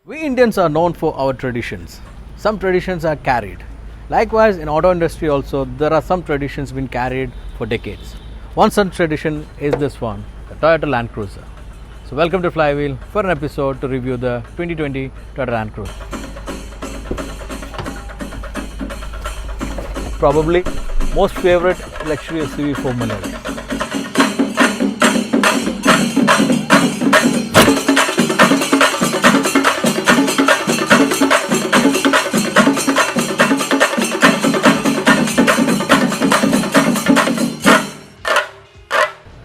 We Indians are known for our traditions. Some traditions are carried. Likewise, in auto industry also, there are some traditions been carried for decades. One such tradition is this one, the Toyota Land Cruiser. So welcome to FlyWheel for an episode to review the 2020 Toyota Land Cruiser. Probably most favorite luxury SUV for millennials.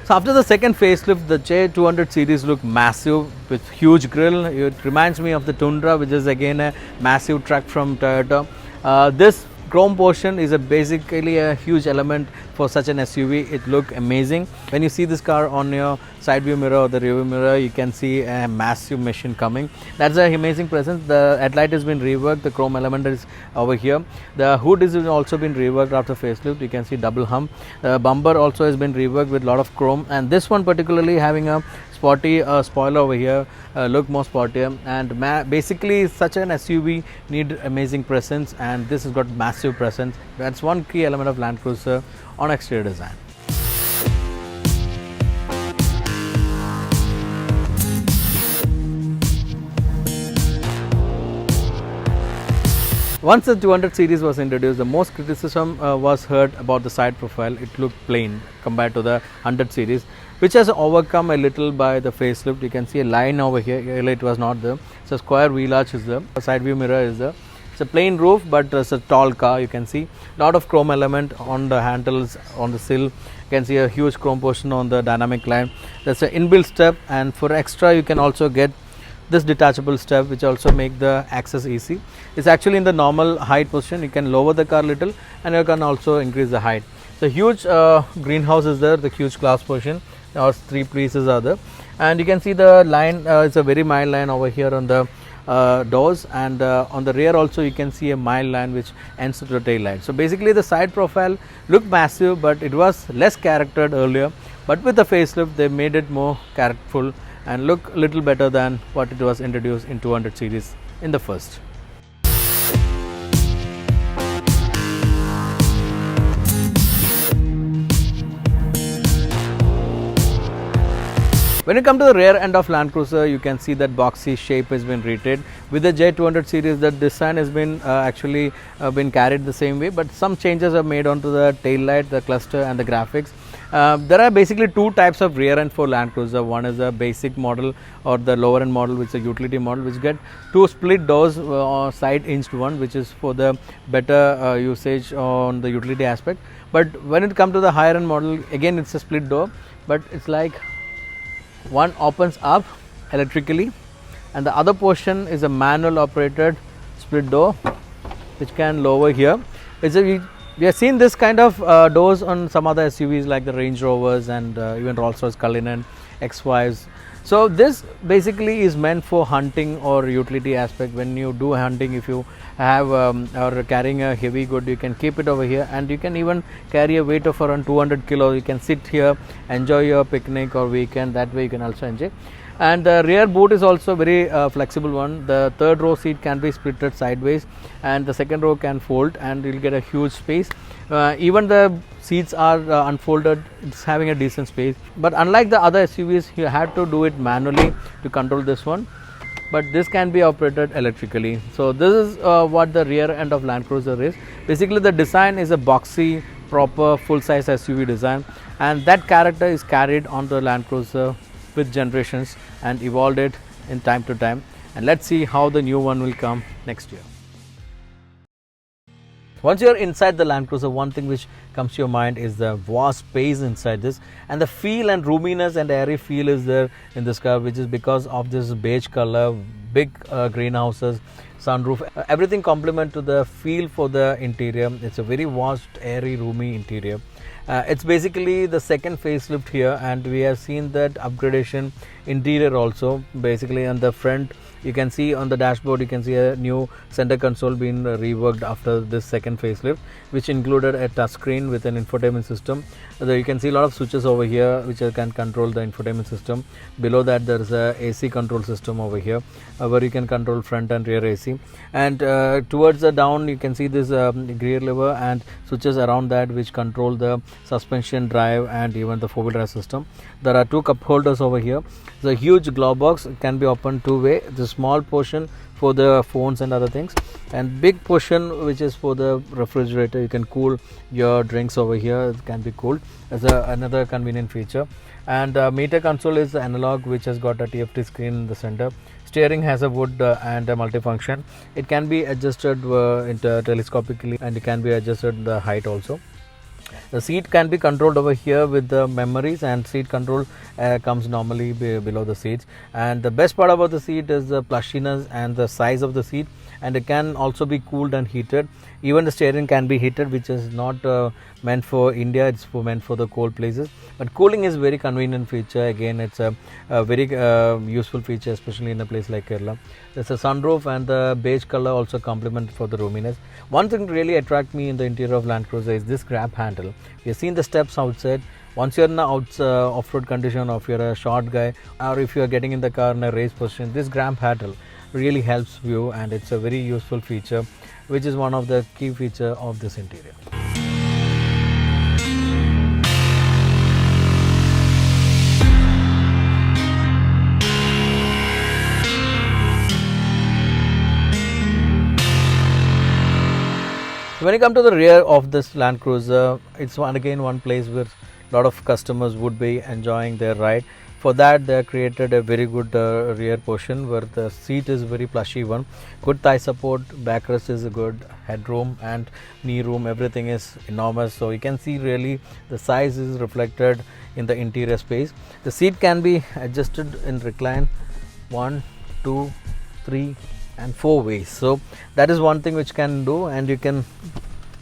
So after the second facelift, the J200 series look massive with huge grille. It reminds me of the Tundra, which is again a massive truck from Toyota. This chrome portion is basically a huge element for such an SUV. It looks amazing. When you see this car on your side view mirror or the rear view mirror, you can see a massive machine coming. That's an amazing presence. The headlight has been reworked. The chrome element is over here. The hood is also been reworked after facelift. You can see double hump. The bumper also has been reworked with a lot of chrome, and this one particularly having a sporty spoiler over here, look more sportier, and basically such an SUV need amazing presence, and this has got massive presence. That's one key element of Land Cruiser on exterior design. Once the 200 series was introduced, the most criticism was heard about the side profile. It looked plain compared to the 100 series, which has overcome a little by the facelift. You can see a line over here. Earlier it was not there. So square wheel arch is there. The side view mirror is there. It's a plain roof, but it's a tall car. You can see a lot of chrome element on the handles, on the sill. You can see a huge chrome portion on the dynamic line. There's an inbuilt step, and for extra you can also get this detachable step, which also make the access easy. It's actually in the normal height position. You can lower the car little, and you can also increase the height. The huge greenhouse is there, the huge glass portion, or three pieces are there, and you can see the line. It's a very mild line over here on the doors, and on the rear also you can see a mild line which ends to the tail light. So basically the side profile looked massive, but it was less charactered earlier, but with the facelift they made it more characterful and look a little better than what it was introduced in 200 series in the first. When you come to the rear end of Land Cruiser, you can see that boxy shape has been retained. With the J200 series, the design has been actually been carried the same way, but some changes are made onto the tail light, the cluster, and the graphics. There are basically two types of rear end for Land Cruiser. One is a basic model or the lower end model, which is a utility model, which get two split doors, side hinged one, which is for the better usage on the utility aspect. But when it comes to the higher end model, again it's a split door, but it's like one opens up electrically, and the other portion is a manual operated split door, which can lower here. We have seen this kind of doors on some other SUVs like the Range Rovers and even Rolls-Royce Cullinan, X5s. So this basically is meant for hunting or utility aspect. When you do hunting, if you have or carrying a heavy good, you can keep it over here, and you can even carry a weight of around 200 kilos. You can sit here, enjoy your picnic or weekend. That way you can also enjoy. And the rear boot is also very flexible one. The third row seat can be splitted sideways, and the second row can fold, and you'll get a huge space. Even the seats are unfolded. It's having a decent space. But unlike the other SUVs, you have to do it manually to control this one. But this can be operated electrically. So this is what the rear end of Land Cruiser is. Basically, the design is a boxy, proper, full-size SUV design, and that character is carried on the Land Cruiser with generations and evolved it in time to time. And let's see how the new one will come next year. Once you're inside the Land Cruiser, one thing which comes to your mind is the vast space inside this, and the feel and roominess and airy feel is there in this car, which is because of this beige color, big greenhouses, sunroof, everything complement to the feel for the interior. It's a very vast, airy, roomy interior. It's basically the second facelift here, and we have seen that upgradation interior also. Basically on the front You can see on the dashboard, you can see a new center console being reworked after this second facelift, which included a touchscreen with an infotainment system. You can see a lot of switches over here which can control the infotainment system. Below that there is a AC control system over here where you can control front and rear AC, and towards the down you can see this gear lever and switches around that which control the suspension, drive, and even the four-wheel drive system. There are two cup holders over here. The huge glove box can be opened two-way. The small portion for the phones and other things, and big portion which is for the refrigerator. You can cool your drinks over here. It can be cooled as another convenient feature. And meter console is analog, which has got a TFT screen in the center. Steering has a wood and a multifunction. It can be adjusted telescopically, and it can be adjusted the height also. The seat can be controlled over here with the memories, and seat control comes normally below the seats. And the best part about the seat is the plushiness and the size of the seat, and it can also be cooled and heated. Even the steering can be heated, which is not meant for India, it's meant for the cold places. But cooling is very convenient feature. Again, it's a very useful feature, especially in a place like Kerala. There's a sunroof, and the beige color also complement for the roominess. One thing really attract me in the interior of Land Cruiser is this grab handle. You've seen the steps outside. Once you're in an off-road condition, or if you're a short guy, or if you're getting in the car in a race position, this grab handle really helps you, and it's a very useful feature, which is one of the key feature of this interior. When you come to the rear of this Land Cruiser, it's again one place where a lot of customers would be enjoying their ride. For that, they created a very good rear portion where the seat is very plushy one. Good thigh support, backrest is good, headroom and knee room, everything is enormous. So you can see really the size is reflected in the interior space. The seat can be adjusted in recline 1, 2, 3 and 4 ways. So that is one thing which can do, and you can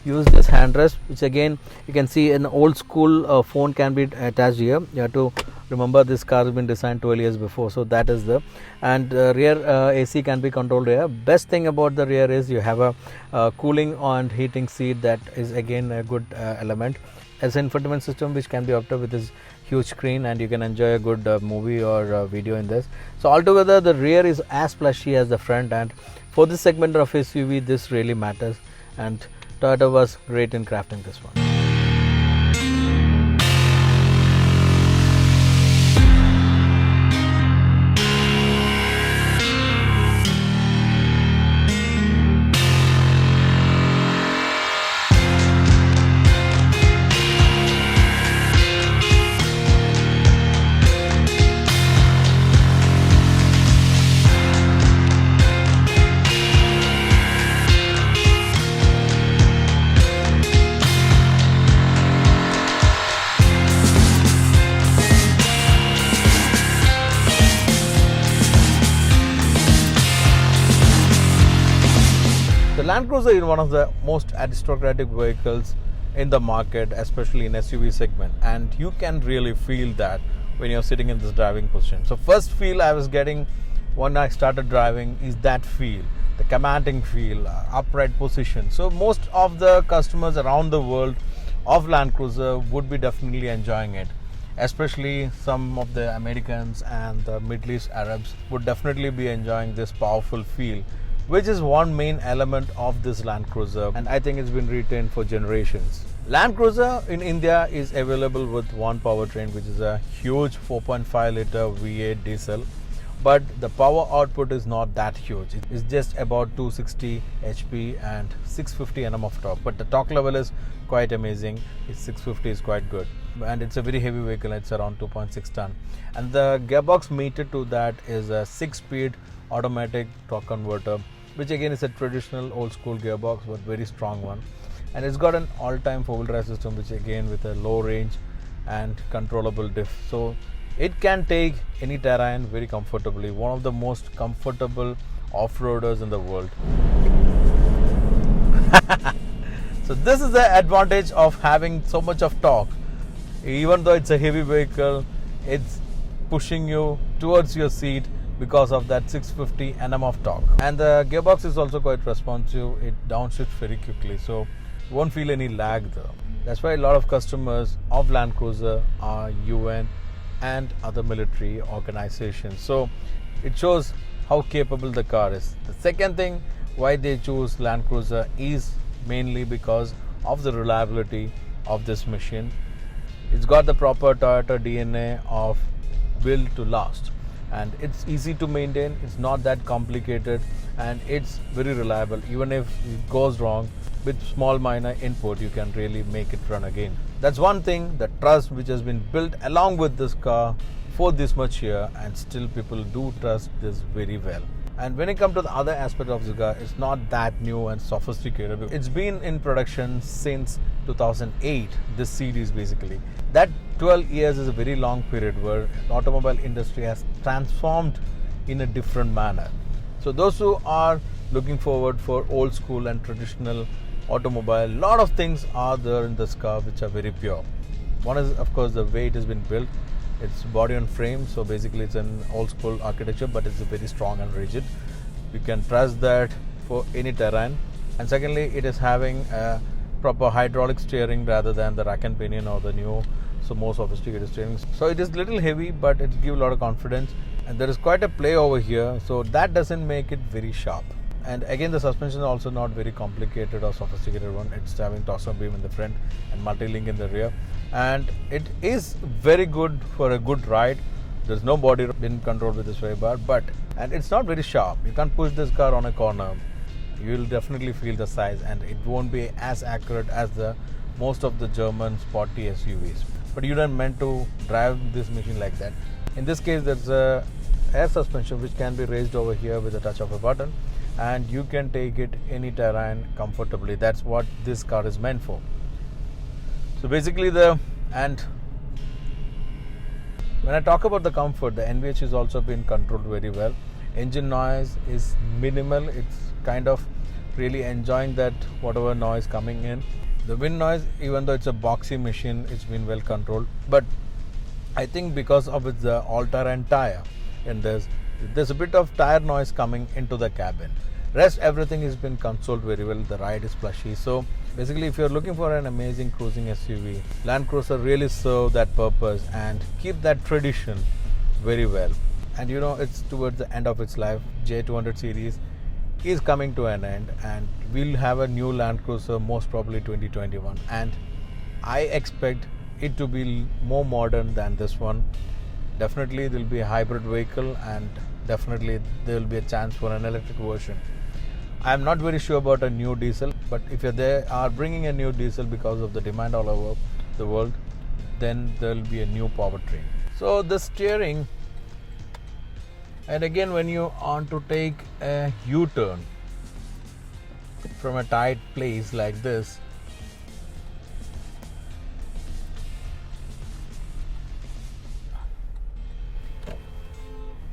use this handrest, which again you can see an old school phone can be attached here. You have to remember this car has been designed 12 years before, so that is the, and rear AC can be controlled here. Best thing about the rear is you have a cooling and heating seat. That is again a good element. As an infotainment system which can be opted with this huge screen, and you can enjoy a good movie or video in this. So altogether the rear is as plushy as the front, and for this segment of SUV this really matters, and Toyota was great in crafting this one. The Land Cruiser is one of the most aristocratic vehicles in the market, especially in SUV segment, and you can really feel that when you're sitting in this driving position. So first feel I was getting when I started driving is that feel, the commanding feel, upright position. So most of the customers around the world of Land Cruiser would be definitely enjoying it. Especially some of the Americans and the Middle East Arabs would definitely be enjoying this powerful feel, which is one main element of this Land Cruiser, and I think it's been retained for generations. Land Cruiser in India is available with one powertrain, which is a huge 4.5 liter V8 diesel, but the power output is not that huge. It's just about 260 HP and 650 Nm of torque, but the torque level is quite amazing. It's 650 is quite good, and it's a very heavy vehicle. It's around 2.6 ton, and the gearbox mated to that is a 6-speed automatic torque converter, which again is a traditional old school gearbox but very strong one, and it's got an all-time four-wheel drive system, which again with a low range and controllable diff, so it can take any terrain very comfortably. One of the most comfortable off-roaders in the world. So this is the advantage of having so much of torque. Even though it's a heavy vehicle, it's pushing you towards your seat because of that 650 Nm of torque. And the gearbox is also quite responsive. It downshifts very quickly, so you won't feel any lag there. That's why a lot of customers of Land Cruiser are UN and other military organizations. So it shows how capable the car is. The second thing why they choose Land Cruiser is mainly because of the reliability of this machine. It's got the proper Toyota DNA of build to last, and it's easy to maintain. It's not that complicated, and it's very reliable. Even if it goes wrong, with small minor input you can really make it run again. That's one thing, the trust which has been built along with this car for this much year, and still people do trust this very well. And when it comes to the other aspect of the car, it's not that new and sophisticated. It's been in production since 2008, this series basically. That 12 years is a very long period where the automobile industry has transformed in a different manner. So those who are looking forward for old school and traditional automobile, a lot of things are there in this car which are very pure. One is of course the way it has been built. It's body on frame, so basically it's an old school architecture, but it's very strong and rigid. You can trust that for any terrain. And secondly, it is having a proper hydraulic steering rather than the rack and pinion or the new, so more sophisticated steering. So it is little heavy, but it gives a lot of confidence. And there is quite a play over here, so that doesn't make it very sharp. And again, the suspension is also not very complicated or sophisticated one. It's having torsion beam in the front and multi-link in the rear, and it is very good for a good ride. There's no body pin control with this sway bar, and it's not very sharp. You can't push this car on a corner. You will definitely feel the size, and it won't be as accurate as the most of the German sporty SUVs. But you don't meant to drive this machine like that. In this case, there's a air suspension which can be raised over here with the touch of a button, and you can take it any terrain comfortably. That's what this car is meant for. So basically and when I talk about the comfort, the NVH is also been controlled very well. Engine noise is minimal. It's kind of really enjoying that whatever noise coming in. The wind noise, even though it's a boxy machine, it's been well controlled. But I think because of its all-terrain tire, and there's a bit of tire noise coming into the cabin. Rest everything has been controlled very well. The ride is plushy. So basically, if you're looking for an amazing cruising SUV, Land Cruiser really serve that purpose and keep that tradition very well. And you know, it's towards the end of its life. J200 series is coming to an end, and we'll have a new Land Cruiser most probably 2021, and I expect it to be more modern than this one. Definitely there will be a hybrid vehicle, and definitely there will be a chance for an electric version. I am not very sure about a new diesel, but if they are bringing a new diesel because of the demand all over the world, then there will be a new powertrain. So the steering, and again when you want to take a U-turn from a tight place like this,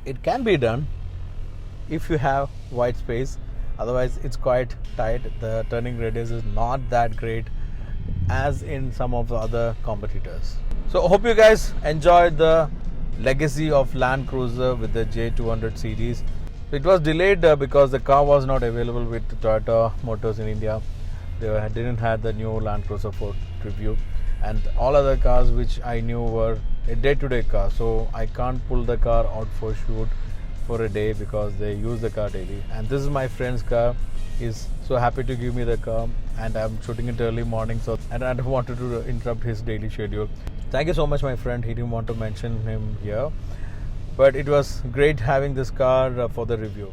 it can be done if you have wide space. Otherwise it's quite tight. The turning radius is not that great as in some of the other competitors. So I hope you guys enjoyed the legacy of Land Cruiser with the J200 series. It was delayed because the car was not available with Toyota Motors in India. They didn't have the new Land Cruiser for review, and all other cars which I knew were a day-to-day car, so I can't pull the car out for shoot for a day because they use the car daily. And this is my friend's car. He's so happy to give me the car, and I'm shooting it early morning, so and I don't want to interrupt his daily schedule. Thank you so much, my friend. He didn't want to mention him here, but it was great having this car for the review.